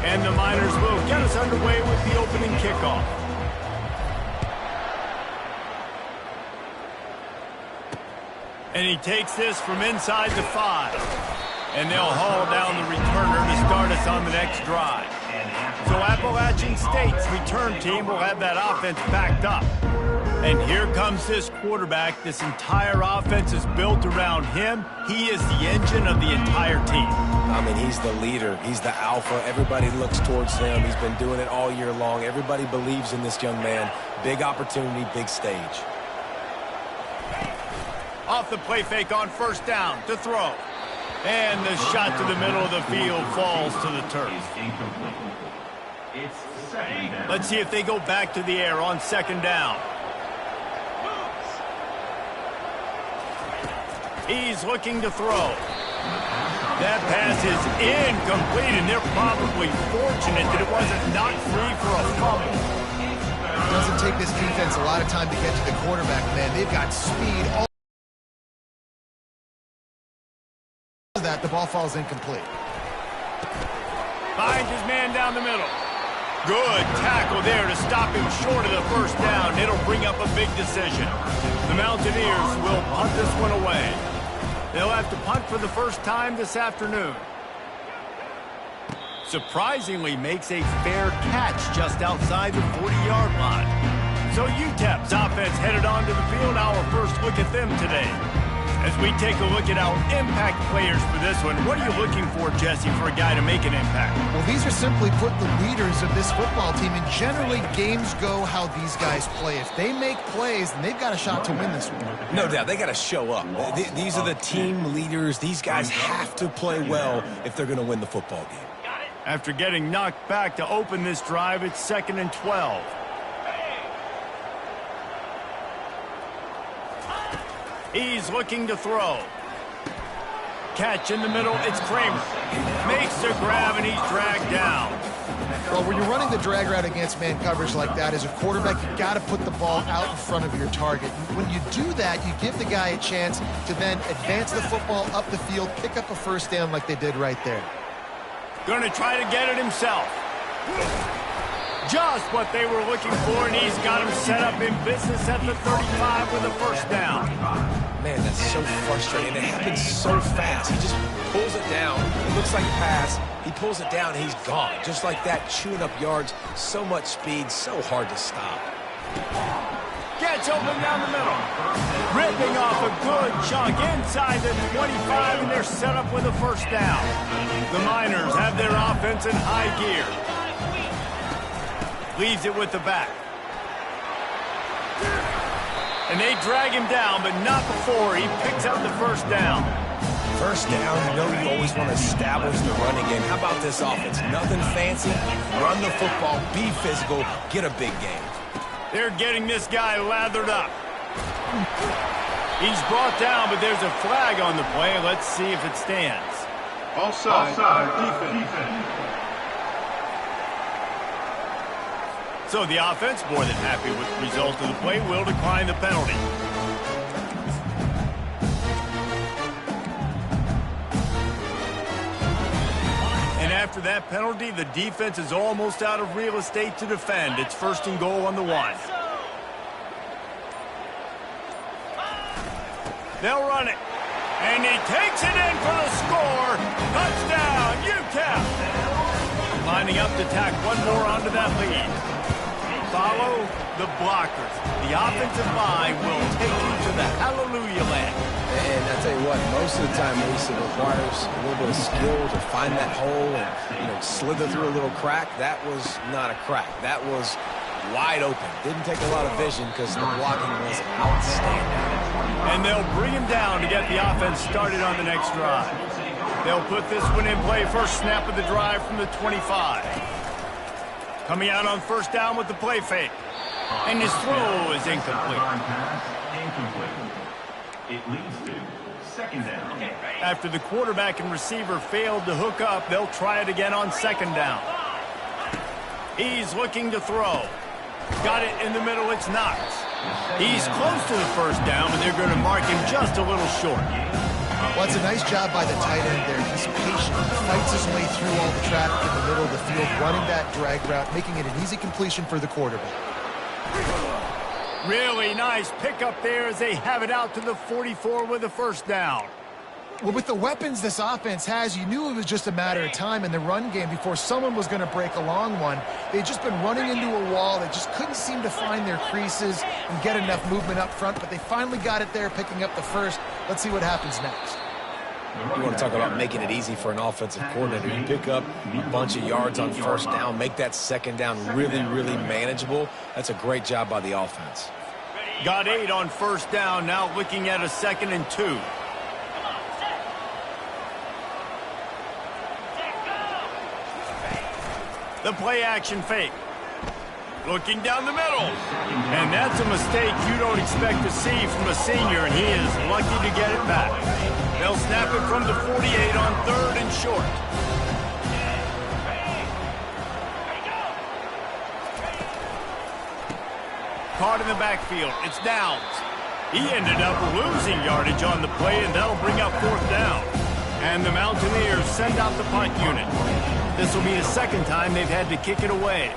And the Miners will get us underway with the opening kickoff. And he takes this from inside the 5. And they'll haul down the returner to start us on the next drive. So Appalachian State's return team will have that offense backed up. And here comes this quarterback. This entire offense is built around him. He is the engine of the entire team. I mean, he's the leader. He's the alpha. Everybody looks towards him. He's been doing it all year long. Everybody believes in this young man. Big opportunity, big stage. Off the play fake on first down to throw. And the shot to the middle of the field falls to the turf. Let's see if they go back to the air on second down. He's looking to throw. That pass is incomplete, and they're probably fortunate that it wasn't knocked free for a fumble. It doesn't take this defense a lot of time to get to the quarterback, man. They've got speed. All of that, the ball falls incomplete. Finds his man down the middle. Good tackle there to stop him short of the first down. It'll bring up a big decision. The Mountaineers will punt this one away. They'll have to punt for the first time this afternoon. Surprisingly makes a fair catch just outside the 40-yard line. So Utep's offense headed onto the field. Our first look at them today. As we take a look at our impact players for this one, what are you looking for, Jesse, for a guy to make an impact? Well, these are simply put the leaders of this football team, and generally games go how these guys play. If they make plays, then they've got a shot to win this one. No doubt, they got to show up. These are the team leaders. These guys have to play well if they're going to win the football game. After getting knocked back to open this drive, it's 2nd and 12. He's looking to throw. Catch in the middle, it's Kramer. Makes the grab, and he's dragged down. Well, when you're running the drag route against man coverage like that, as a quarterback, you got to put the ball out in front of your target. When you do that, you give the guy a chance to then advance the football up the field, pick up a first down like they did right there. Going to try to get it himself. Just what they were looking for, and he's got him set up in business at the 35 with a first down. Man, that's so frustrating. It happens so fast. He just pulls it down. It looks like a pass. He pulls it down, and he's gone. Just like that, chewing up yards. So much speed, so hard to stop. Gets open down the middle. Ripping off a good chunk inside the 25, and they're set up with a first down. The Miners have their offense in high gear. Leaves it with the back. And they drag him down, but not before he picks up the first down. First down, you know you always want to establish the running game. How about this offense? Nothing fancy. Run the football, be physical, get a big game. They're getting this guy lathered up. He's brought down, but there's a flag on the play. Let's see if it stands. Offside defense. So the offense, more than happy with the result of the play, will decline the penalty. And after that penalty, the defense is almost out of real estate to defend. It's 1st and goal on the 1. They'll run it. And he takes it in for the score. Touchdown, Utep. Lining up to tack one more onto that lead. Follow the blockers. The offensive line will take you to the hallelujah land. And I tell you what, most of the time, Mason, requires a little bit of skill to find that hole and, slither through a little crack. That was not a crack. That was wide open. Didn't take a lot of vision because the blocking was outstanding. And they'll bring him down to get the offense started on the next drive. They'll put this one in play. First snap of the drive from the 25. Coming out on first down with the play fake. And his throw is incomplete. It leads to 2nd down. After the quarterback and receiver failed to hook up, they'll try it again on 2nd down. He's looking to throw. Got it in the middle, it's Knox. He's close to the first down, but they're going to mark him just a little short. Well, it's a nice job by the tight end there. He's patient. He fights his way through all the traffic in the middle of the field, running that drag route, making it an easy completion for the quarterback. Really nice pickup there as they have it out to the 44 with a first down. Well, with the weapons this offense has, you knew it was just a matter of time in the run game before someone was going to break a long one. They'd just been running into a wall. They just couldn't seem to find their creases and get enough movement up front, but they finally got it there, picking up the first. Let's see what happens next. You want to talk about making it easy for an offensive coordinator. You pick up a bunch of yards on first down, make that second down really, really manageable. That's a great job by the offense. Got 8 on first down, now looking at a 2nd and 2. The play action fake. Looking down the middle. And that's a mistake you don't expect to see from a senior, and he is lucky to get it back. They'll snap it from the 48 on 3rd and short. Caught in the backfield. It's Downs. He ended up losing yardage on the play, and that'll bring up 4th down. And the Mountaineers send out the punt unit. This will be the 2nd time they've had to kick it away.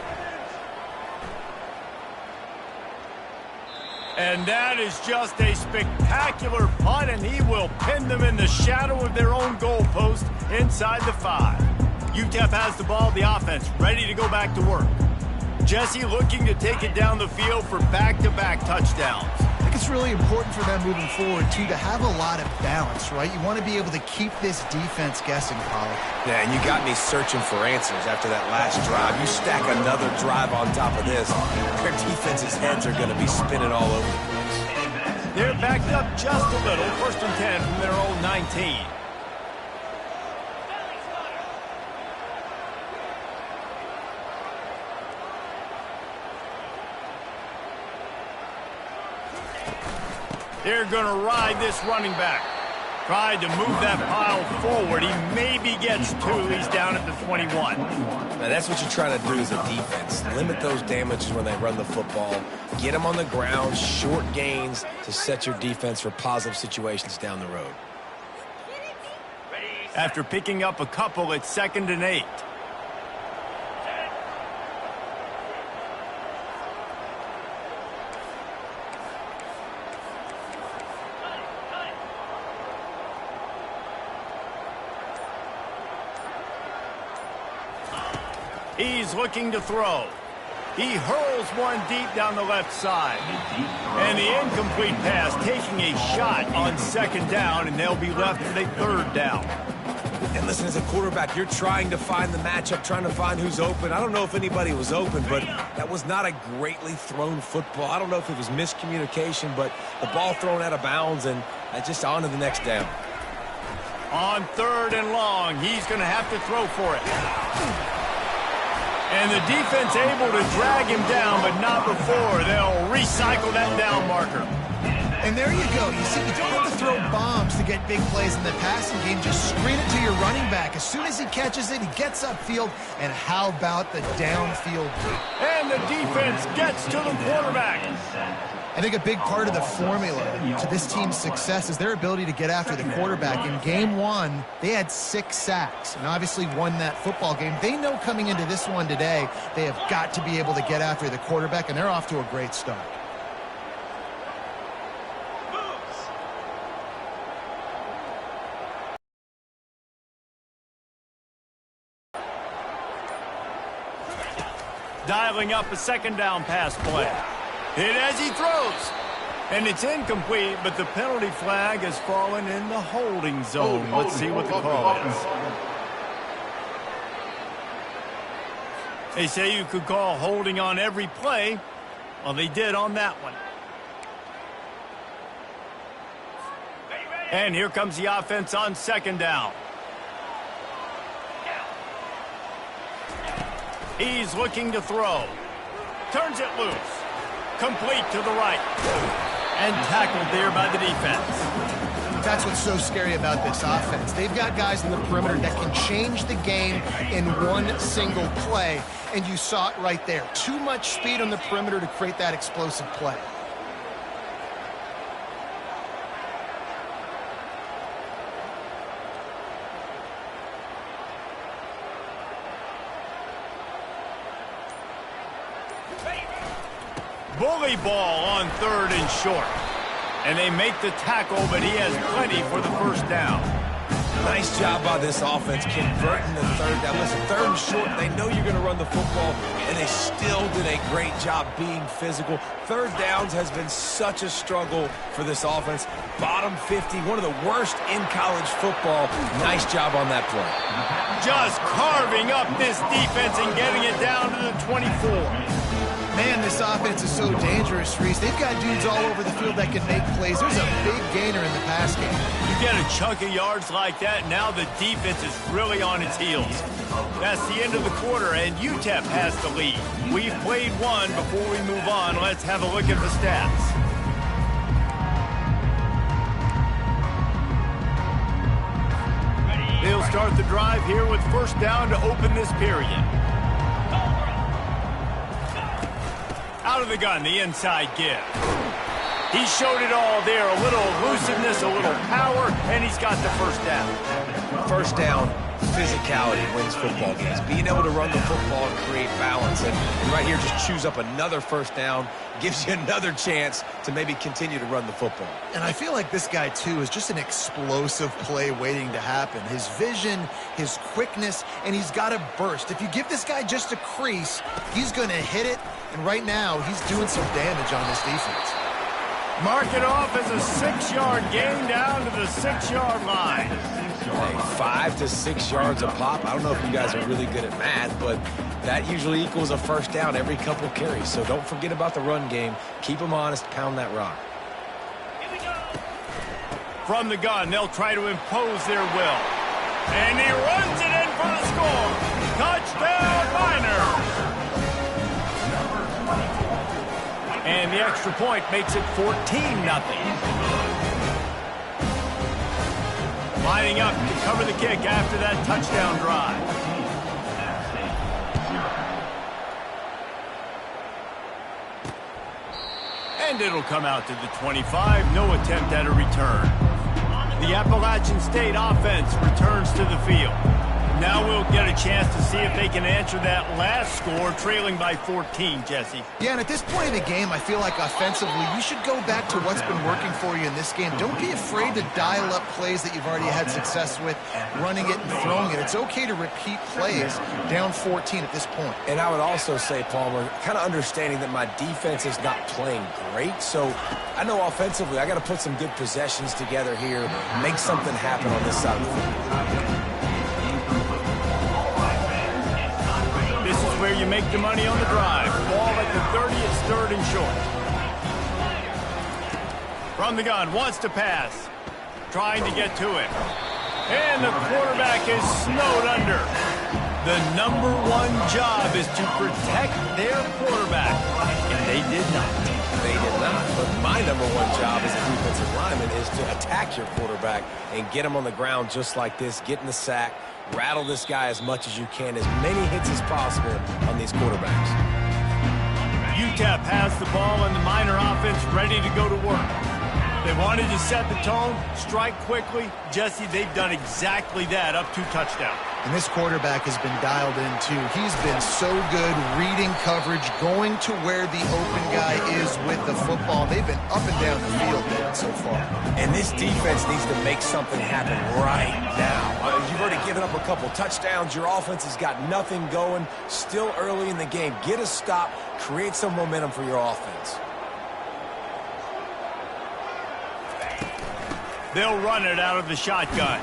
And that is just a spectacular punt, and he will pin them in the shadow of their own goalpost inside the 5. Utep has the ball, the offense ready to go back to work. Jesse looking to take it down the field for back-to-back touchdowns. I think it's really important for them moving forward, too, to have a lot of balance, right? You want to be able to keep this defense guessing, Paulo. Yeah, and you got me searching for answers after that last drive. You stack another drive on top of this, their defense's heads are going to be spinning all over the place. They're backed up just a little. 1st and 10 from their own 19. They're going to ride this running back. Tried to move that pile forward. He maybe gets 2. He's down at the 21. Now, that's what you're trying to do as a defense. Limit those damages when they run the football. Get them on the ground, short gains to set your defense for positive situations down the road. After picking up a couple, it's 2nd and 8. He's looking to throw. He hurls one deep down the left side. And the incomplete pass taking a shot on 2nd down, and they'll be left with a 3rd down. And listen, as a quarterback, you're trying to find the matchup, trying to find who's open. I don't know if anybody was open, but that was not a greatly thrown football. I don't know if it was miscommunication, but the ball thrown out of bounds, and just on to the next down. On 3rd and long, he's going to have to throw for it. And the defense able to drag him down, but not before. They'll recycle that down marker. And there you go. You see, you don't have to throw bombs to get big plays in the passing game. Just screen it to your running back. As soon as he catches it, he gets upfield. And how about the downfield? And the defense gets to the quarterback. I think a big part of the formula to this team's success is their ability to get after the quarterback. In game 1, they had 6 sacks and obviously won that football game. They know coming into this one today, they have got to be able to get after the quarterback, and they're off to a great start. Dialing up a 2nd down pass play. Hit as he throws. And it's incomplete, but the penalty flag has fallen in the holding zone. Let's see what the call is. They say you could call holding on every play. Well, they did on that one. And here comes the offense on 2nd down. He's looking to throw. Turns it loose. Complete to the right. And tackled there by the defense. That's what's so scary about this offense. They've got guys in the perimeter that can change the game in one single play. And you saw it right there. Too much speed on the perimeter to create that explosive play. bully ball on 3rd and short. And they make the tackle, but he has plenty for the first down. Nice job by this offense converting the 3rd down. Listen, 3rd and short, they know you're going to run the football, and they still did a great job being physical. 3rd downs has been such a struggle for this offense. Bottom 50, one of the worst in college football. Nice job on that play. Just carving up this defense and getting it down to the 24. Man, this offense is so dangerous, Reese. They've got dudes all over the field that can make plays. There's a big gainer in the pass game. You get a chunk of yards like that, now the defense is really on its heels. That's the end of the quarter, and Utep has the lead. We've played one. Before we move on, let's have a look at the stats. They'll start the drive here with first down to open this period. Out of the gun, the inside give. He showed it all there. A little elusiveness, a little power, and he's got the first down. First down, physicality wins football games. Being able to run the football and create balance. And right here, just choose up another first down. Gives you another chance to maybe continue to run the football. And I feel like this guy, too, is just an explosive play waiting to happen. His vision, his quickness, and he's got a burst. If you give this guy just a crease, he's going to hit it. And right now, he's doing some damage on this defense. Mark it off as a 6-yard gain down to the 6-yard line. Hey, 5 to 6 yards a pop. I don't know if you guys are really good at math, but that usually equals a first down every couple carries. So don't forget about the run game. Keep them honest. Pound that rock. From the gun, they'll try to impose their will. And he runs it in for the score. Touchdown, Miners! And the extra point makes it 14-0. Lining up to cover the kick after that touchdown drive. And it'll come out to the 25. No attempt at a return. The Appalachian State offense returns to the field. Now we'll get a chance to see if they can answer that last score, trailing by 14, Jesse. Yeah, and at this point in the game, I feel like offensively, you should go back to what's been working for you in this game. Don't be afraid to dial up plays that you've already had success with, running it and throwing it. It's okay to repeat plays down 14 at this point. And I would also say, Palmer, kind of understanding that my defense is not playing great. So I know offensively, I got to put some good possessions together here, make something happen on this side of the field. Where you make the money on the drive. Ball at the 30, it's 3rd and short. From the gun, wants to pass. Trying to get to it. And the quarterback is snowed under. The #1 job is to protect their quarterback. And they did not. They did not. But my #1 job as a defensive lineman is to attack your quarterback and get him on the ground just like this, get in the sack, rattle this guy as much as you can, as many hits as possible on these quarterbacks. Utep has the ball and the Miner offense ready to go to work. They wanted to set the tone, strike quickly. Jesse, they've done exactly that, up 2 touchdowns. And this quarterback has been dialed in, too. He's been so good reading coverage, going to where the open guy is with the football. They've been up and down the field there so far. And this defense needs to make something happen right now. You've already given up a couple touchdowns. Your offense has got nothing going. Still early in the game. Get a stop. Create some momentum for your offense. They'll run it out of the shotgun.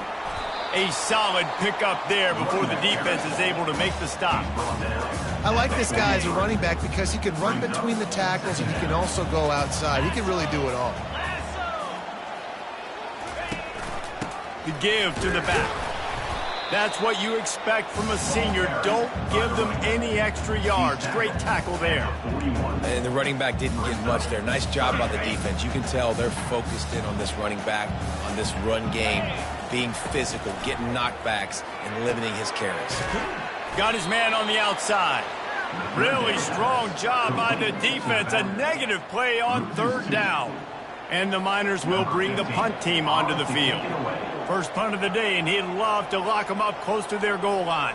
A solid pickup there before the defense is able to make the stop. I like this guy as a running back because he can run between the tackles and he can also go outside. He can really do it all. The give to the back. That's what you expect from a senior. Don't give them any extra yards. Great tackle there. And the running back didn't get much there. Nice job by the defense. You can tell they're focused in on this running back, on this run game, being physical, getting knockbacks, and limiting his carries. Got his man on the outside. Really strong job by the defense. A negative play on 3rd down. And the Miners will bring the punt team onto the field. First punt of the day, and he'd love to lock them up close to their goal line.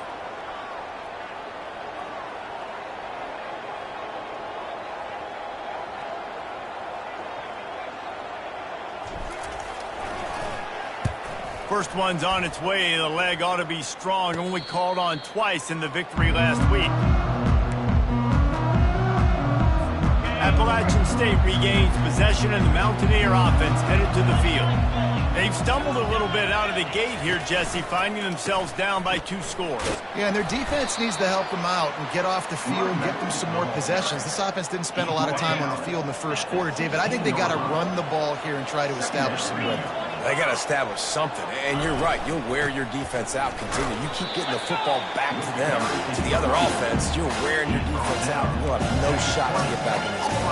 First one's on its way. The leg ought to be strong. Only called on twice in the victory last week. Appalachian State regains possession and the Mountaineer offense headed to the field. They've stumbled a little bit out of the gate here, Jesse, finding themselves down by 2 scores. Yeah, and their defense needs to help them out and get off the field and get them some more possessions. This offense didn't spend a lot of time on the field in the first quarter, David. I think they got to run the ball here and try to establish some rhythm. They got to establish something, and you're right. You'll wear your defense out. Continue. You keep getting the football back to them, to the other offense. You're wearing your defense out. You'll have no shot to get back in this game.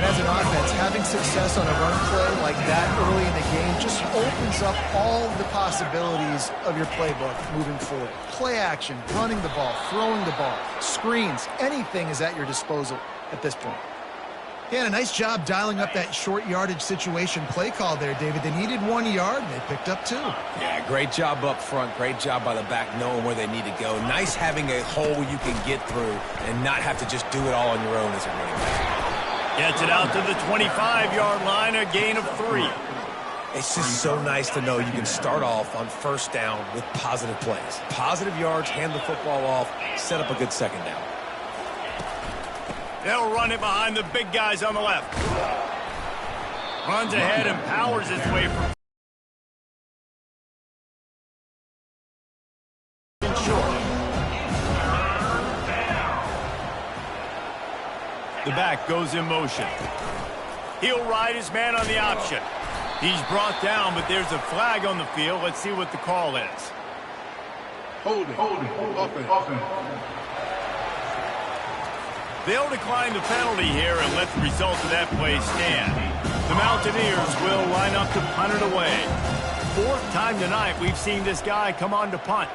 And as an offense, having success on a run play like that early in the game just opens up all the possibilities of your playbook moving forward. Play action, running the ball, throwing the ball, screens, anything is at your disposal at this point. Yeah, and a nice job dialing up that short yardage situation play call there, David. They needed 1 yard, and they picked up 2. Yeah, great job up front. Great job by the back knowing where they need to go. Nice having a hole you can get through and not have to just do it all on your own as a running back. Gets it out to the 25-yard line, a gain of 3. It's just so nice to know you can start off on first down with positive plays. Positive yards, hand the football off, set up a good second down. They'll run it behind the big guys on the left. Runs ahead and powers his way from short. The back goes in motion. He'll ride his man on the option. He's brought down, but there's a flag on the field. Let's see what the call is. Holding. Offense. They'll decline the penalty here and let the result of that play stand. The Mountaineers will line up to punt it away. 4th time tonight we've seen this guy come on to punt.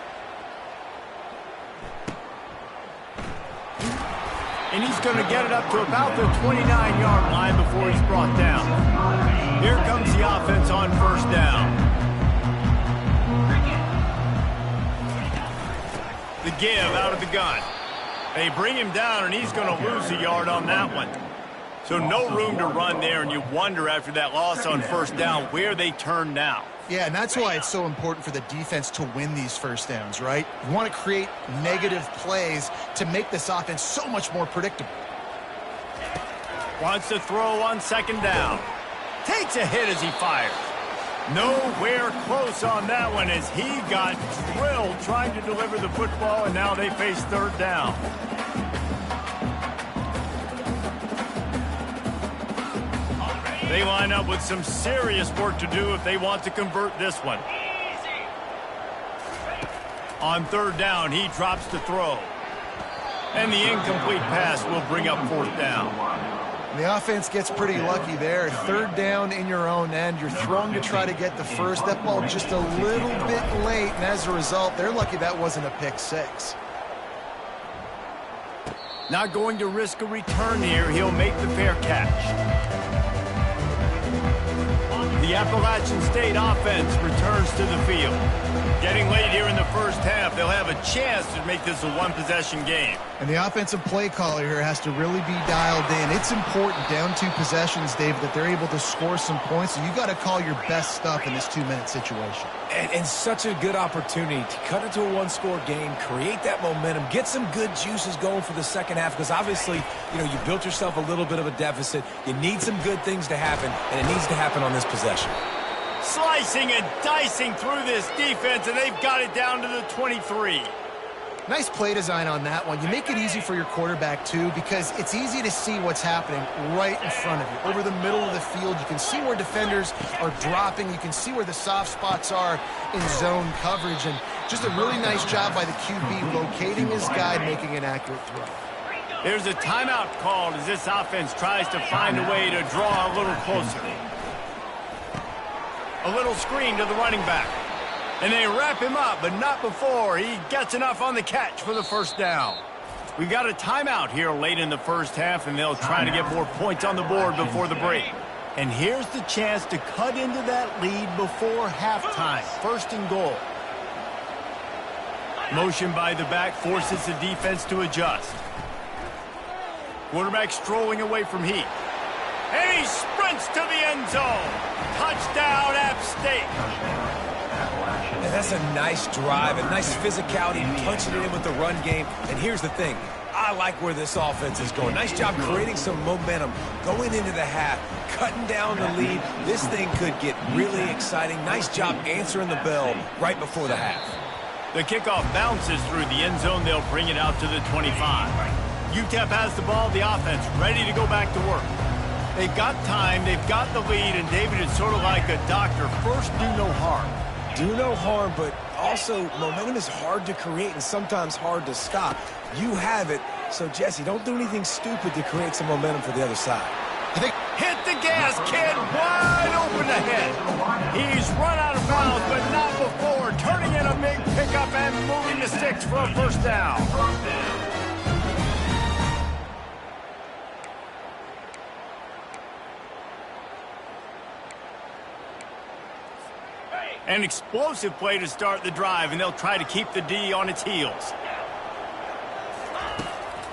And he's going to get it up to about the 29-yard line before he's brought down. Here comes the offense on first down. The give out of the gun. They bring him down, and he's going to lose a yard on that one. So no room to run there, and you wonder after that loss on first down where they turn now. Yeah, and that's why it's so important for the defense to win these first downs, right? You want to create negative plays to make this offense so much more predictable. Wants to throw on second down. Takes a hit as he fires. Nowhere close on that one as he got drilled trying to deliver the football, and now they face third down. They line up with some serious work to do if they want to convert this one. On third down, he drops to throw. And the incomplete pass will bring up 4th down. The offense gets pretty lucky there. 3rd down in your own end. You're throwing to try to get the first. That ball just a little bit late, and as a result, they're lucky that wasn't a pick 6. Not going to risk a return here. He'll make the fair catch. The Appalachian State offense returns to the field. Getting late here in the first half, they'll have a chance to make this a one-possession game. And the offensive play caller here has to really be dialed in. It's important, down 2 possessions, David, that they're able to score some points. So you got to call your best stuff in this 2-minute situation. And such a good opportunity to cut into a 1-score game, create that momentum, get some good juices going for the second half, because obviously, you built yourself a little bit of a deficit. You need some good things to happen, and it needs to happen on this possession. Slicing and dicing through this defense, and they've got it down to the 23. Nice play design on that one. You make it easy for your quarterback, too, because it's easy to see what's happening right in front of you. Over the middle of the field, you can see where defenders are dropping. You can see where the soft spots are in zone coverage. And just a really nice job by the QB locating his guy, making an accurate throw. There's a timeout called as this offense tries to find a way to draw a little closer. A little screen to the running back. And they wrap him up, but not before he gets enough on the catch for the first down. We've got a timeout here late in the first half, and they'll try to get more points on the board before the break. And here's the chance to cut into that lead before halftime. 1st and goal. Motion by the back forces the defense to adjust. Quarterback strolling away from heat. And he sprints to the end zone. Touchdown, App State. And that's a nice drive, a nice physicality, punching it in with the run game. And here's the thing. I like where this offense is going. Nice job creating some momentum, going into the half, cutting down the lead. This thing could get really exciting. Nice job answering the bell right before the half. The kickoff bounces through the end zone. They'll bring it out to the 25. Utep has the ball, the offense ready to go back to work. They've got time, they've got the lead, and David is sort of like a doctor. First, do no harm. Do no harm, but also momentum is hard to create and sometimes hard to stop. You have it, so Jesse, don't do anything stupid to create some momentum for the other side. Hit the gas, kid, wide open ahead. He's run out of bounds, but not before, turning in a big pickup and moving the sticks for a first down. An explosive play to start the drive, and they'll try to keep the D on its heels.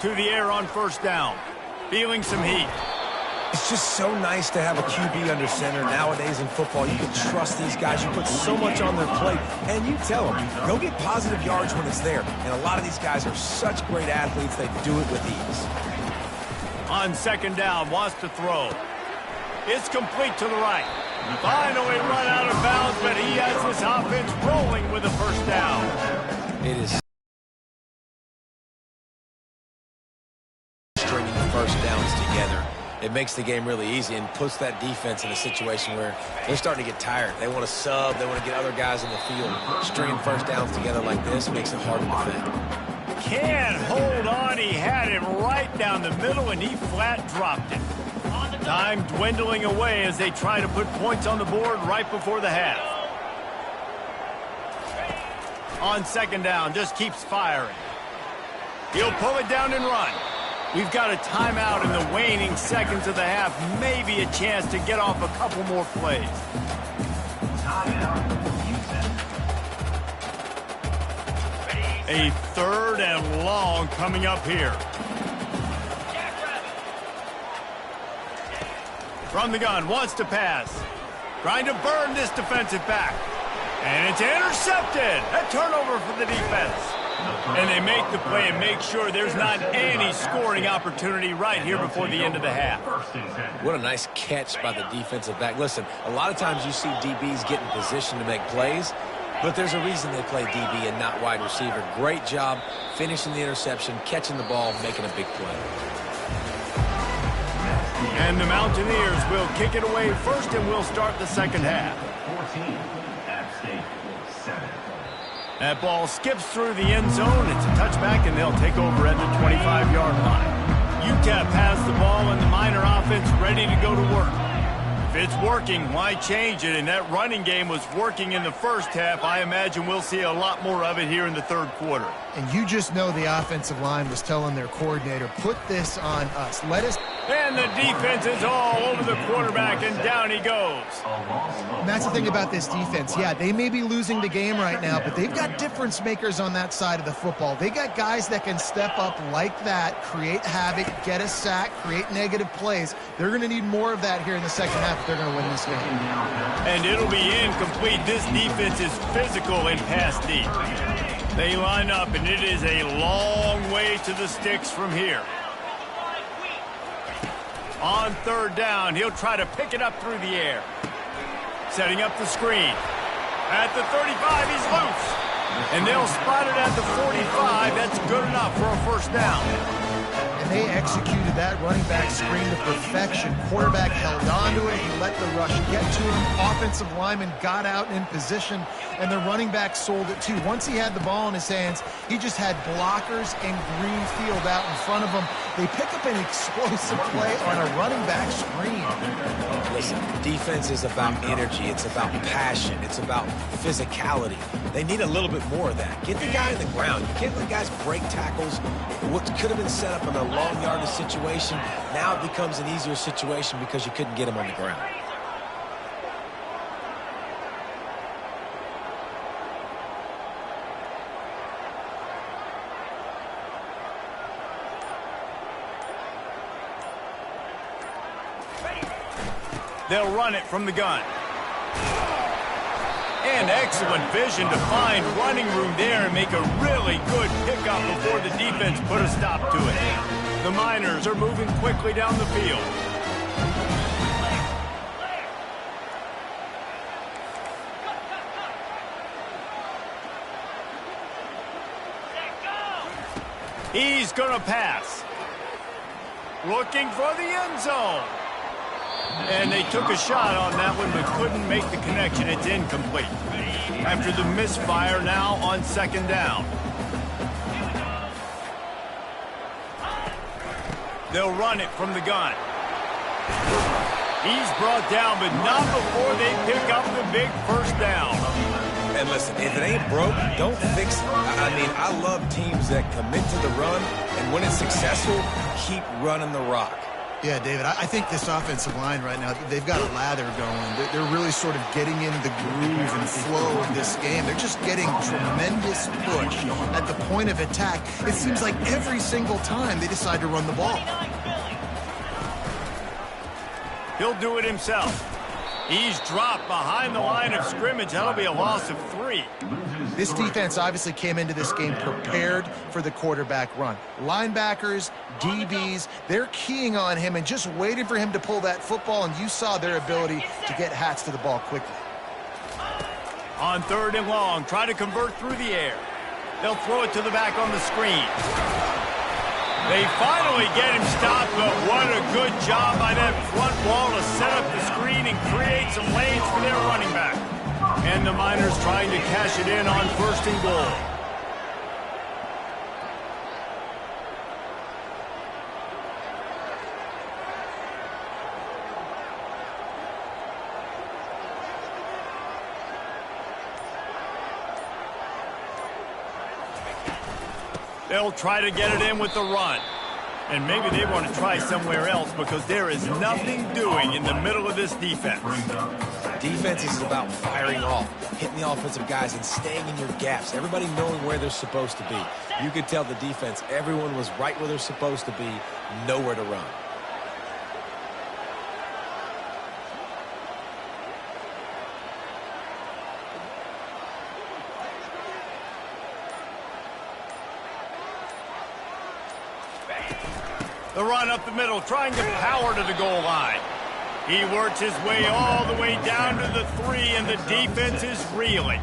To the air on first down. Feeling some heat. It's just so nice to have a QB under center. Nowadays in football, you can trust these guys. You put so much on their plate, and you tell them, go get positive yards when it's there. And a lot of these guys are such great athletes, they do it with ease. On second down, wants to throw. It's complete to the right. Finally run out of bounds, but he has this offense rolling with a first down. It is stringing the first downs together. It makes the game really easy and puts that defense in a situation where they're starting to get tired. They want to sub. They want to get other guys in the field. Stringing first downs together like this makes it hard to defend. Can't hold on. He had it right down the middle, and he flat dropped it. Time dwindling away as they try to put points on the board right before the half. On second down, just keeps firing. He'll pull it down and run. We've got a timeout in the waning seconds of the half. Maybe a chance to get off a couple more plays. A third and long coming up here. From the gun, wants to pass. Trying to burn this defensive back. And it's intercepted. A turnover for the defense. And they make the play and make sure there's not any scoring opportunity right here before the end of the half. What a nice catch by the defensive back. Listen, a lot of times you see DBs get in position to make plays, but there's a reason they play DB and not wide receiver. Great job finishing the interception, catching the ball, making a big play. And the Mountaineers will kick it away first, and we'll start the second half. 14, App State 7. That ball skips through the end zone. It's a touchback, and they'll take over at the 25-yard line. Utep has the ball, and the Miner offense ready to go to work. If it's working, why change it? And that running game was working in the first half. I imagine we'll see a lot more of it here in the third quarter. And you just know the offensive line was telling their coordinator, put this on us. Let us... And the defense is all over the quarterback, and down he goes. And that's the thing about this defense. Yeah, they may be losing the game right now, but they've got difference makers on that side of the football. They got guys that can step up like that, create havoc, get a sack, create negative plays. They're going to need more of that here in the second half if they're going to win this game. And it'll be incomplete. This defense is physical and pass deep. They line up, and it is a long way to the sticks from here. On third down, he'll try to pick it up through the air. Setting up the screen. At the 35, he's loose. And they'll spot it at the 45. That's good enough for a first down. And they executed that running back screen to perfection. Quarterback held on to it. He let the rush get to him. Offensive lineman got out in position, and the running back sold it too. Once he had the ball in his hands, he just had blockers and green field out in front of him. They pick up an explosive play on a running back screen. Listen, defense is about energy. It's about passion. It's about physicality. They need a little bit more of that. Get the guy on the ground. You can't let guys break tackles. What could have been set up in a long yardage situation, now it becomes an easier situation because you couldn't get him on the ground. They'll run it from the gun. And excellent vision to find running room there and make a really good pickup before the defense put a stop to it. The Miners are moving quickly down the field. He's going to pass. Looking for the end zone. And they took a shot on that one but couldn't make the connection. It's incomplete. After the misfire, now on second down. They'll run it from the gun. He's brought down, but not before they pick up the big first down. And listen, if it ain't broke, don't fix it. I mean, I love teams that commit to the run, and when it's successful, keep running the rock. Yeah, David, I think this offensive line right now, they've got a lather going. They're really sort of getting in the groove and flow of this game. They're just getting tremendous push at the point of attack. It seems like every single time they decide to run the ball. He'll do it himself. He's dropped behind the line of scrimmage. That'll be a loss of 3. This defense obviously came into this game prepared for the quarterback run. Linebackers, DBs, they're keying on him and just waiting for him to pull that football, and you saw their ability to get hats to the ball quickly. On 3rd and long, try to convert through the air. They'll throw it to the back on the screen. They finally get him stopped, but what a good job by that front wall to set up the screen and create some lanes for their running back. And the Miners trying to cash it in on 1st and goal. They'll try to get it in with the run. And maybe they want to try somewhere else because there is nothing doing in the middle of this defense. Defense is about firing off, hitting the offensive guys and staying in your gaps. Everybody knowing where they're supposed to be. You could tell the defense, everyone was right where they're supposed to be, nowhere to run. The run up the middle, trying to power to the goal line. He works his way all the way down to the 3, and the defense is reeling.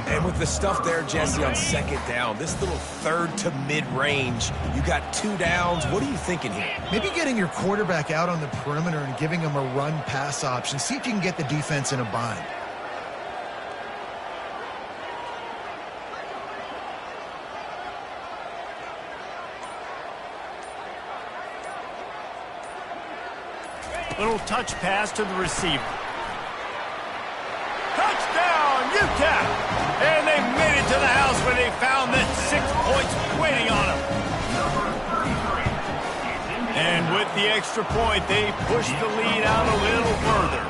And with the stuff there, Jesse, on 2nd down, this little 3rd to mid-range, you got 2 downs. What are you thinking here? Maybe getting your quarterback out on the perimeter and giving him a run-pass option. See if you can get the defense in a bind. Little touch pass to the receiver. Touchdown, Utep! And they made it to the house where they found that 6 points waiting on them. And with the extra point, they pushed the lead out a little further.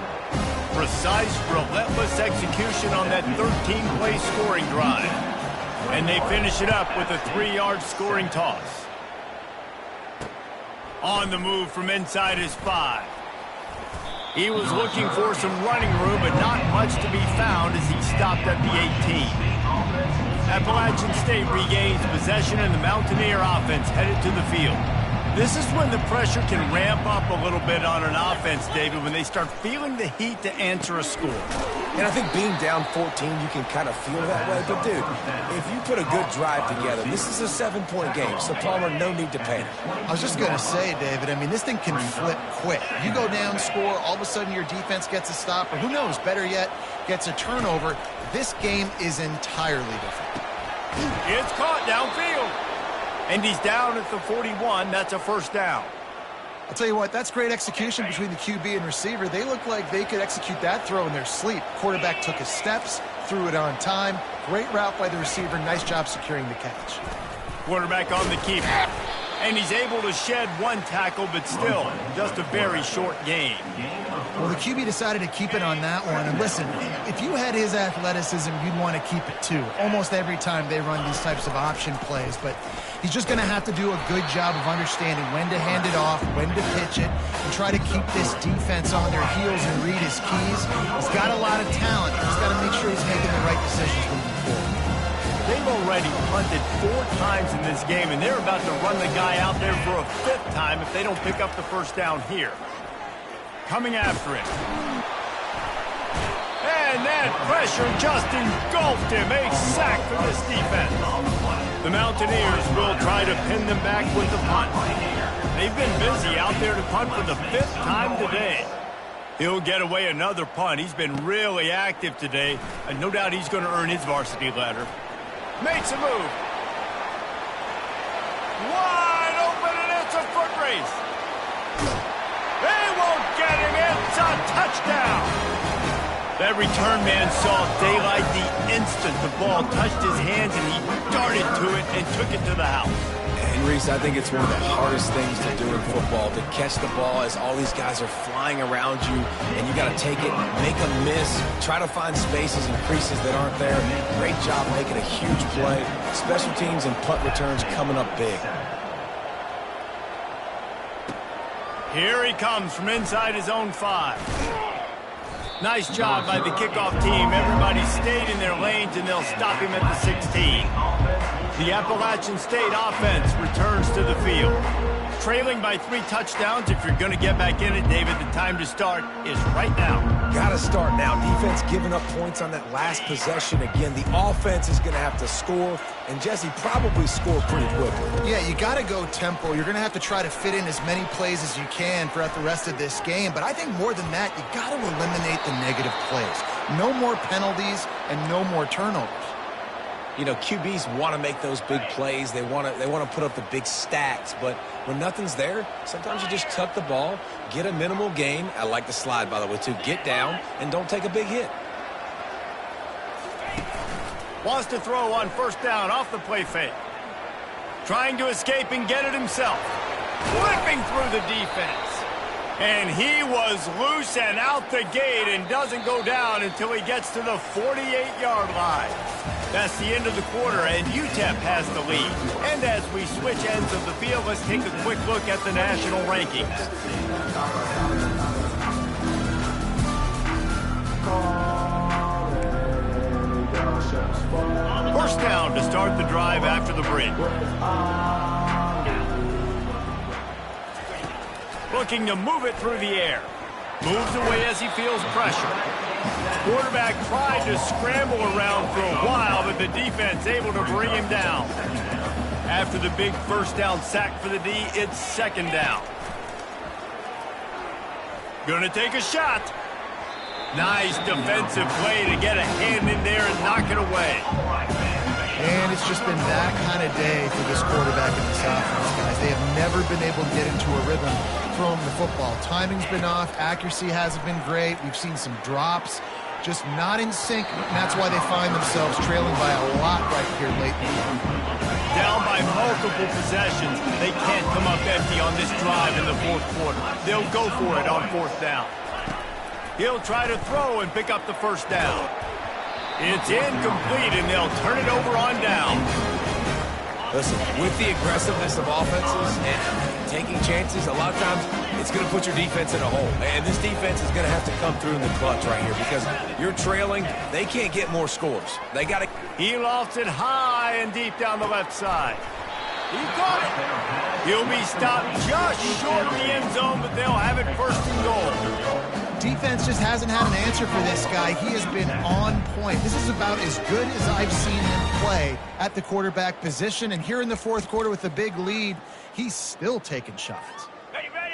Precise, relentless execution on that 13-play scoring drive. And they finish it up with a 3-yard scoring toss. On the move from inside his 5. He was looking for some running room, but not much to be found as he stopped at the 18. Appalachian State regains possession, and the Mountaineer offense headed to the field. This is when the pressure can ramp up a little bit on an offense, David, when they start feeling the heat to answer a score. And I think being down 14, you can kind of feel that way. But, dude, if you put a good drive together, this is a 7-point game, so Palmer, no need to panic. I was just going to say, David, I mean, this thing can flip quick. You go down, score, all of a sudden your defense gets a stop, or who knows, better yet, gets a turnover. This game is entirely different. It's caught downfield. And he's down at the 41. That's a 1st down. I'll tell you what, that's great execution between the QB and receiver. They look like they could execute that throw in their sleep. Quarterback took his steps, threw it on time. Great route by the receiver. Nice job securing the catch. Quarterback on the keeper. And he's able to shed 1 tackle, but still just a very short game. Well, the QB decided to keep it on that one. And listen, if you had his athleticism, you'd want to keep it too. Almost every time they run these types of option plays. But He's just going to have to do a good job of understanding when to hand it off, when to pitch it, and try to keep this defense on their heels and read his keys. He's got a lot of talent. He's got to make sure he's making the right decisions moving forward. They've already punted 4 times in this game, and they're about to run the guy out there for a 5th time if they don't pick up the first down here. Coming after it. And that pressure just engulfed him. A sack for this defense. The Mountaineers will try to pin them back with the punt. They've been busy out there to punt for the 5th time today. He'll get away another punt. He's been really active today, and no doubt he's going to earn his varsity letter. Makes a move. Wide open, and it's a foot race. They won't get him. It's a touchdown. That return man saw daylight the instant the ball touched his hands, and he darted to it and took it to the house. And Reese, I think it's one of the hardest things to do in football, to catch the ball as all these guys are flying around you, and you got to take it, make a miss, try to find spaces and creases that aren't there. Great job making a huge play. Special teams and punt returns coming up big. Here he comes from inside his own 5. Nice job by the kickoff team. Everybody stayed in their lanes, and they'll stop him at the 16. The Appalachian State offense returns to the field. Trailing by 3 touchdowns. If you're going to get back in it, David, the time to start is right now. Got to start now. Defense giving up points on that last possession. Again, the offense is going to have to score, and Jesse probably score pretty quickly. Yeah, you got to go tempo. You're going to have to try to fit in as many plays as you can throughout the rest of this game. But I think more than that, you got to eliminate the negative plays. No more penalties and no more turnovers. You know, QBs want to make those big plays. They want to put up the big stats. But when nothing's there, sometimes you just tuck the ball, get a minimal gain. I like the slide, by the way, too. Get down and don't take a big hit. Wants to throw on first down off the play fake. Trying to escape and get it himself. Whipping through the defense. And he was loose and out the gate and doesn't go down until he gets to the 48-yard line. That's the end of the quarter, and Utep has the lead. And as we switch ends of the field, let's take a quick look at the national rankings. First down to start the drive after the bridge. Looking to move it through the air. Moves away as he feels pressure. Quarterback tried to scramble around for a while, but the defense able to bring him down. After the big first down sack for the D, it's second down. Gonna take a shot. Nice defensive play to get a hand in there and knock it away. And it's just been that kind of day for this quarterback and this offense, guys. They have never been able to get into a rhythm throwing the football. Timing's been off. Accuracy hasn't been great. We've seen some drops. Just not in sync, and that's why they find themselves trailing by a lot right here late in the game. Down by multiple possessions. They can't come up empty on this drive in the fourth quarter. They'll go for it on fourth down. He'll try to throw and pick up the first down. It's incomplete, and they'll turn it over on down. Listen, with the aggressiveness of offenses and taking chances, a lot of times it's going to put your defense in a hole. And this defense is going to have to come through in the clutch right here because you're trailing. They can't get more scores. They got to. He lofts it high and deep down the left side. He got it. He'll be stopped just short of the end zone, but they'll have it first and goal. Defense just hasn't had an answer for this guy. He has been on point. This is about as good as I've seen him play at the quarterback position. And here in the fourth quarter with a big lead, he's still taking shots.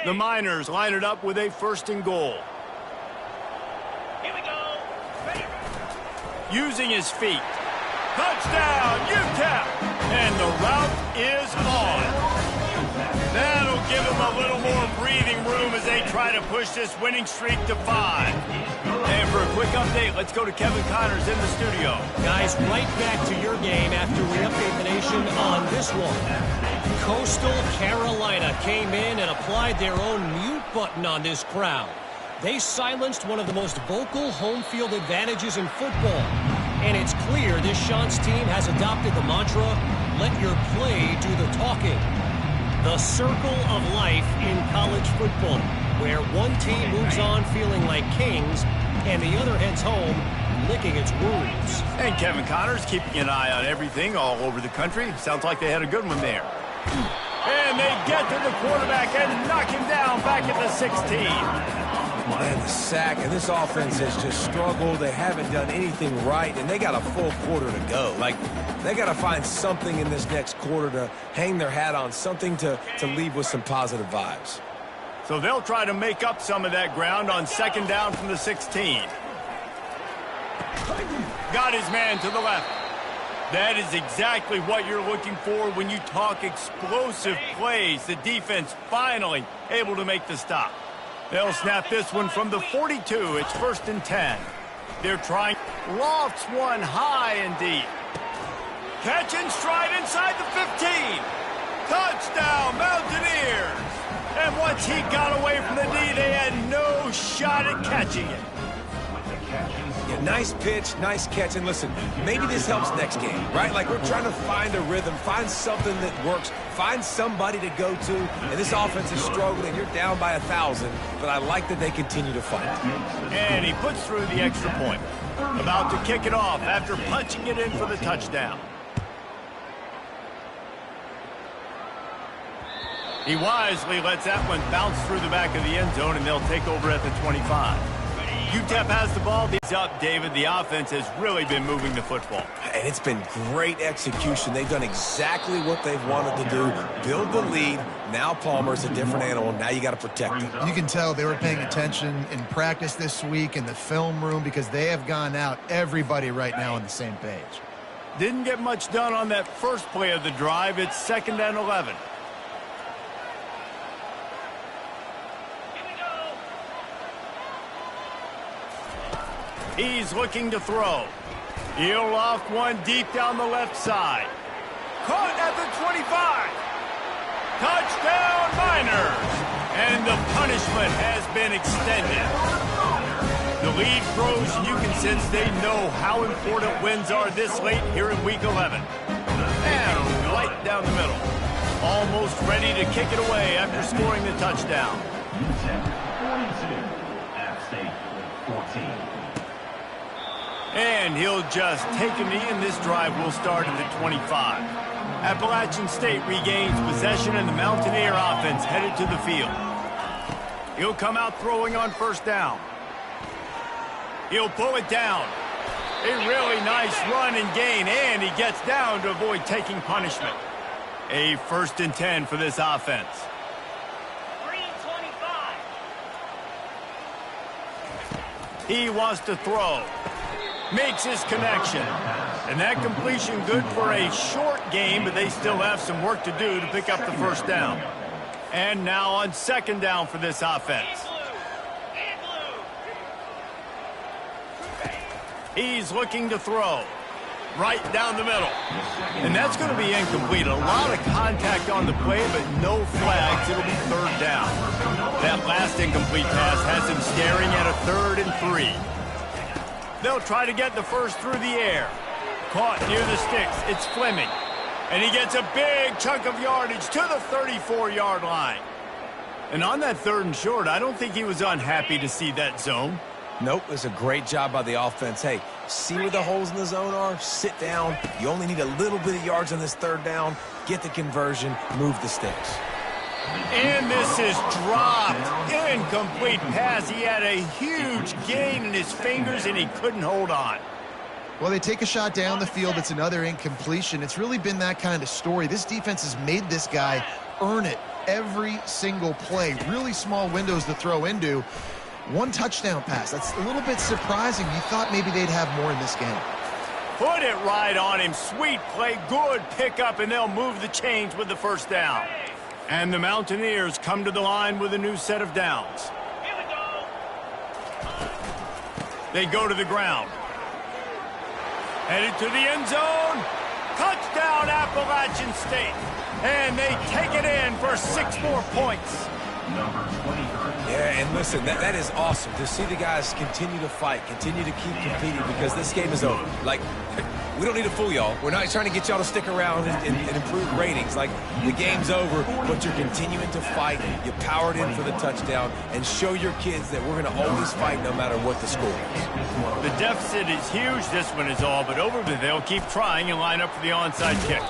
The Miners line it up with a first and goal. Here we go. Ready. Using his feet. Touchdown, Utep! And the route is on. That'll give them a little more breathing room as they try to push this winning streak to 5. And for a quick update, let's go to Kevin Connors in the studio. Guys, right back to your game after we update the nation on this one. Coastal Carolina came in and applied their own mute button on this crowd. They silenced one of the most vocal home field advantages in football. And it's clear this Sean's team has adopted the mantra, let your play do the talking. The circle of life in college football, where one team moves on feeling like kings and the other heads home licking its wounds. And Kevin Connors keeping an eye on everything all over the country. Sounds like they had a good one there. And they get to the quarterback and knock him down back at the 16. And the sack, and this offense has just struggled. They haven't done anything right, and they got a full quarter to go. Like, they got to find something in this next quarter to hang their hat on, something to leave with some positive vibes. So they'll try to make up some of that ground on second down from the 16. Got his man to the left. That is exactly what you're looking for when you talk explosive plays. The defense finally able to make the stop. They'll snap this one from the 42. It's 1st and 10. They're trying. Lofts one high and deep. Catch and stride inside the 15. Touchdown, Mountaineers. And once he got away from the knee, they had no shot at catching it. Yeah, nice pitch, nice catch, and listen, maybe this helps next game, right? Like, we're trying to find a rhythm, find something that works, find somebody to go to, and this offense is struggling. You're down by 1,000, but I like that they continue to fight. And he puts through the extra point. About to kick it off after punching it in for the touchdown. He wisely lets that one bounce through the back of the end zone, and they'll take over at the 25. Utep has the ball. He's up, David. The offense has really been moving the football. And it's been great execution. They've done exactly what they've wanted to do. Build the lead. Now Palmer's a different animal. Now you got to protect him. You can tell they were paying attention in practice this week in the film room because they have gone out, everybody right now on the same page. Didn't get much done on that first play of the drive. It's 2nd and 11. He's looking to throw. He'll loft one deep down the left side. Caught at the 25. Touchdown, Miners. And the punishment has been extended. The lead grows, and you can sense they know how important wins are this late here in Week 11. And right down the middle. Almost ready to kick it away after scoring the touchdown. Utep 42, AppSt 14. And he'll just take a knee, and this drive will start at the 25. Appalachian State regains possession, and the Mountaineer offense headed to the field. He'll come out throwing on 1st down. He'll pull it down. A really nice run and gain, and he gets down to avoid taking punishment. A 1st and 10 for this offense. 3 and 25. He wants to throw. Makes his connection. And that completion good for a short game, but they still have some work to do to pick up the 1st down. And now on 2nd down for this offense. He's looking to throw. Right down the middle. And that's going to be incomplete. A lot of contact on the play, but no flags. It'll be 3rd down. That last incomplete pass has him staring at a 3rd and 3. They'll try to get the first through the air. Caught near the sticks. It's Fleming. And he gets a big chunk of yardage to the 34-yard line. And on that 3rd and short, I don't think he was unhappy to see that zone. Nope, it's a great job by the offense. Hey, see where the holes in the zone are? Sit down. You only need a little bit of yards on this 3rd down. Get the conversion. Move the sticks. And this is dropped. Incomplete pass. He had a huge gain in his fingers, and he couldn't hold on. Well, they take a shot down the field. It's another incompletion. It's really been that kind of story. This defense has made this guy earn it every single play. Really small windows to throw into. 1 touchdown pass. That's a little bit surprising. You thought maybe they'd have more in this game. Put it right on him. Sweet play. Good pickup, and they'll move the chains with the 1st down. And the Mountaineers come to the line with a new set of downs. Here we go. They go to the ground. Headed to the end zone. Touchdown, Appalachian State. And they take it in for 6 more points. Yeah, and listen, that is awesome to see the guys continue to fight, continue to keep competing, because this game is over. Like, we don't need to fool y'all. We're not trying to get y'all to stick around and improve ratings. Like, the game's over, but you're continuing to fight. You powered in for the touchdown, and show your kids that we're going to always fight no matter what the score is. The deficit is huge. This one is all but over, but they'll keep trying and line up for the onside kick.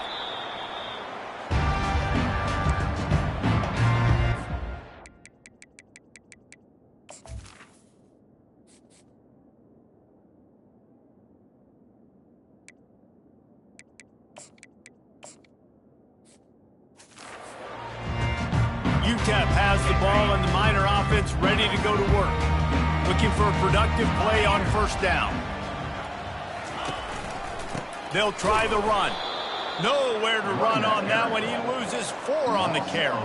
Utep has the ball and the Miner offense ready to go to work. Looking for a productive play on first down. They'll try the run. Nowhere to run on that one. He loses 4 on the carry.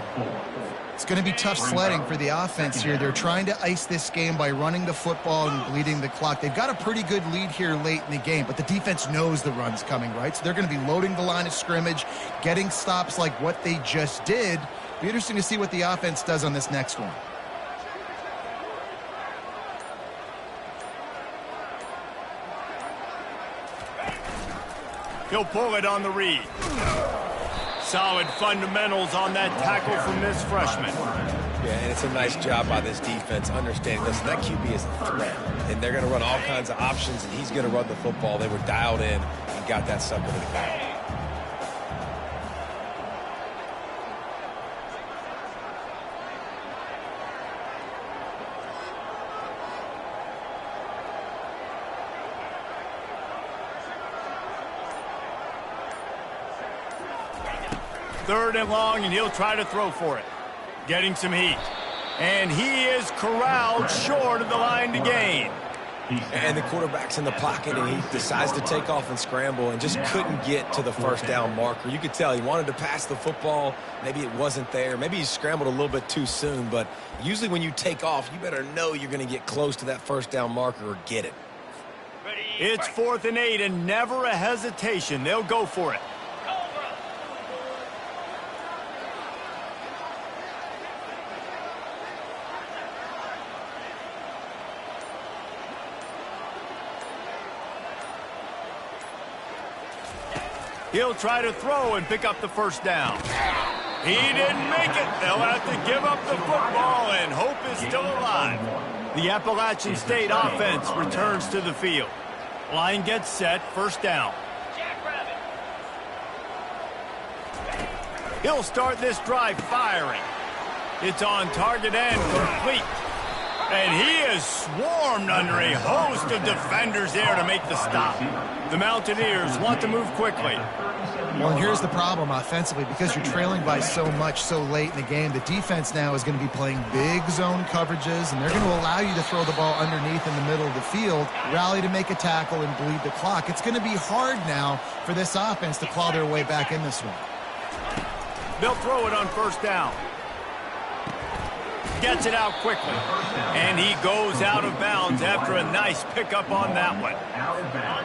It's going to be tough sledding for the offense here. They're trying to ice this game by running the football and bleeding the clock. They've got a pretty good lead here late in the game, but the defense knows the run's coming, right? So they're going to be loading the line of scrimmage, getting stops like what they just did. Be interesting to see what the offense does on this next one. He'll pull it on the read. Solid fundamentals on that tackle from this freshman. Yeah, and it's a nice job by this defense understanding, listen, that QB is a threat, and they're going to run all kinds of options, and he's going to run the football. They were dialed in and got that sucker to the ground. Third and long, and he'll try to throw for it. Getting some heat. And he is corralled short of the line to gain. And the quarterback's in the pocket, and he decides to take off and scramble and just couldn't get to the first down marker. You could tell he wanted to pass the football. Maybe it wasn't there. Maybe he scrambled a little bit too soon. But usually when you take off, you better know you're going to get close to that first down marker or get it. It's 4th and 8, and never a hesitation. They'll go for it. He'll try to throw and pick up the first down. He didn't make it. They'll have to give up the football, and hope is still alive. The Appalachian State offense returns to the field. Line gets set, first down. He'll start this drive firing. It's on target and complete. And he is swarmed under a host of defenders there to make the stop. The Mountaineers want to move quickly. Well, and here's the problem offensively. Because you're trailing by so much so late in the game, the defense now is going to be playing big zone coverages, and they're going to allow you to throw the ball underneath in the middle of the field, rally to make a tackle, and bleed the clock. It's going to be hard now for this offense to claw their way back in this one. They'll throw it on first down. Gets it out quickly. And he goes out of bounds after a nice pickup on that one.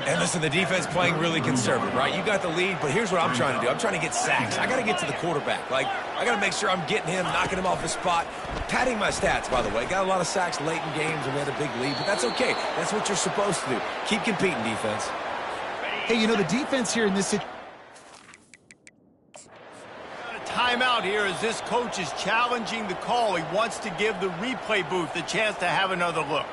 And listen, the defense playing really conservative, right? You got the lead, but here's what I'm trying to do. I'm trying to get sacks. I got to get to the quarterback. Like, I got to make sure I'm getting him, knocking him off his spot. Padding my stats, by the way. Got a lot of sacks late in games, and we had a big lead, but that's okay. That's what you're supposed to do. Keep competing, defense. Hey, you know, the defense here in this situation, Timeout here as this coach is challenging the call. He wants to give the replay booth a chance to have another look.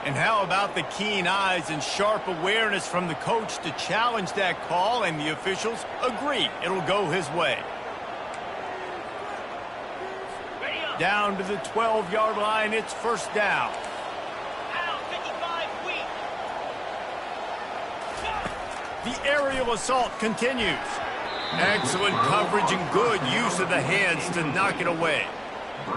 And how about the keen eyes and sharp awareness from the coach to challenge that call, and the officials agree it'll go his way. Down to the 12-yard line, it's first down. The aerial assault continues. Excellent coverage and good use of the hands to knock it away.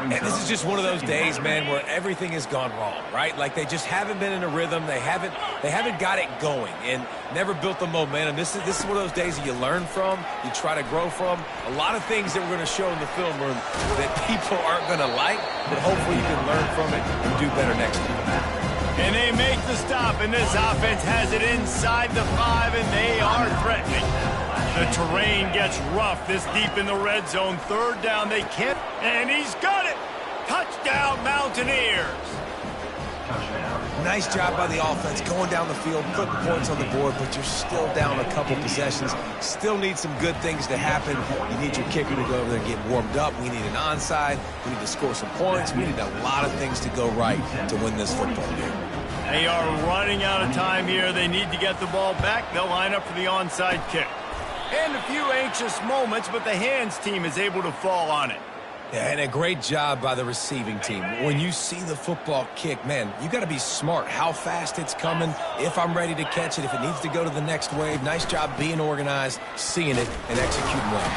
And this is just one of those days, man, where everything has gone wrong, right? Like, they just haven't been in a rhythm. They haven't got it going and never built the momentum. This is one of those days that you learn from, you try to grow from. A lot of things that we're going to show in the film room that people aren't going to like, but hopefully you can learn from it and do better next time. And they make the stop, and this offense has it inside the 5, and they are threatening. The terrain gets rough this deep in the red zone. Third down, they can't, and he's got it. Touchdown, Mountaineers. Nice job by the offense going down the field, putting points on the board, but you're still down a couple possessions. Still need some good things to happen. You need your kicker to go over there and get warmed up. We need an onside. We need to score some points. We need a lot of things to go right to win this football game. They are running out of time here. They need to get the ball back. They'll line up for the onside kick. And a few anxious moments, but the hands team is able to fall on it. Yeah, and a great job by the receiving team. When you see the football kick, man, you got to be smart how fast it's coming, if I'm ready to catch it, if it needs to go to the next wave. Nice job being organized, seeing it, and executing well.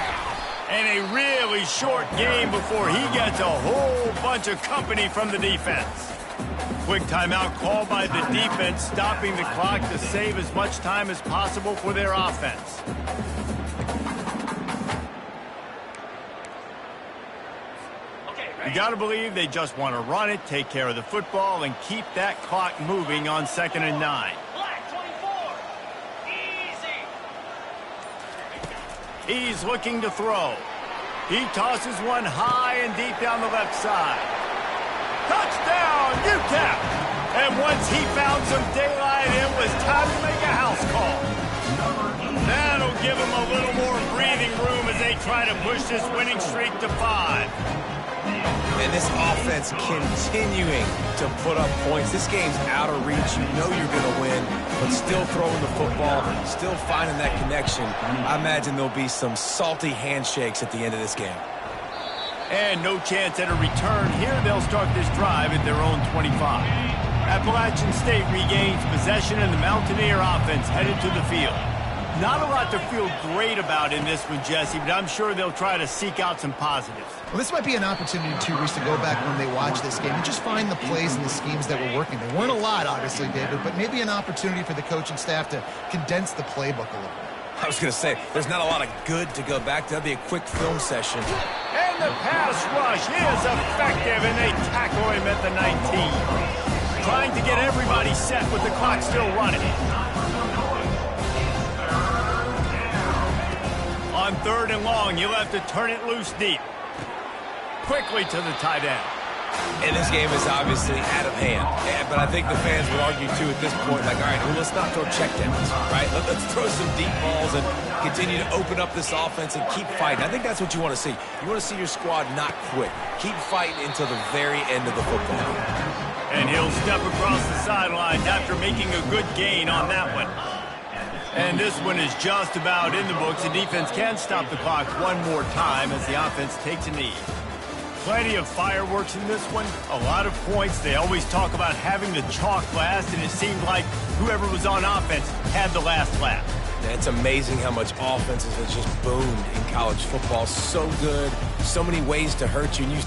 And a really short game before he gets a whole bunch of company from the defense. Quick timeout called by the defense, stopping the clock to save as much time as possible for their offense. You got to believe they just want to run it, take care of the football, and keep that clock moving on 2nd and 9. Black 24. Easy. He's looking to throw. He tosses one high and deep down the left side. Touchdown, Utep! And once he found some daylight, it was time to make a house call. That'll give him a little more breathing room as they try to push this winning streak to 5. And this offense continuing to put up points. This game's out of reach. You know you're going to win, but still throwing the football, still finding that connection. I imagine there'll be some salty handshakes at the end of this game. And no chance at a return. Here they'll start this drive at their own 25. Appalachian State regains possession, and the Mountaineer offense headed to the field. Not a lot to feel great about in this one, Jesse, but I'm sure they'll try to seek out some positives. Well, this might be an opportunity, too, Reese, to go back when they watch this game and just find the plays and the schemes that were working. There weren't a lot, obviously, David, but maybe an opportunity for the coaching staff to condense the playbook a little bit. I was going to say, there's not a lot of good to go back to. That'd be a quick film session. And the pass rush is effective, and they tackle him at the 19. Trying to get everybody set with the clock still running. On 3rd and long, you'll have to turn it loose deep. Quickly to the tight end. And this game is obviously out of hand. But I think the fans would argue, too, at this point, like, all right, well, let's not throw checkdowns, right? Let's throw some deep balls and continue to open up this offense and keep fighting. I think that's what you want to see. You want to see your squad not quit. Keep fighting until the very end of the football. And he'll step across the sidelines after making a good gain on that one. And this one is just about in the books. The defense can stop the clock one more time as the offense takes a knee. Plenty of fireworks in this one. A lot of points. They always talk about having the chalk last, and it seemed like whoever was on offense had the last laugh. It's amazing how much offenses have just boomed in college football. So good. So many ways to hurt you. And you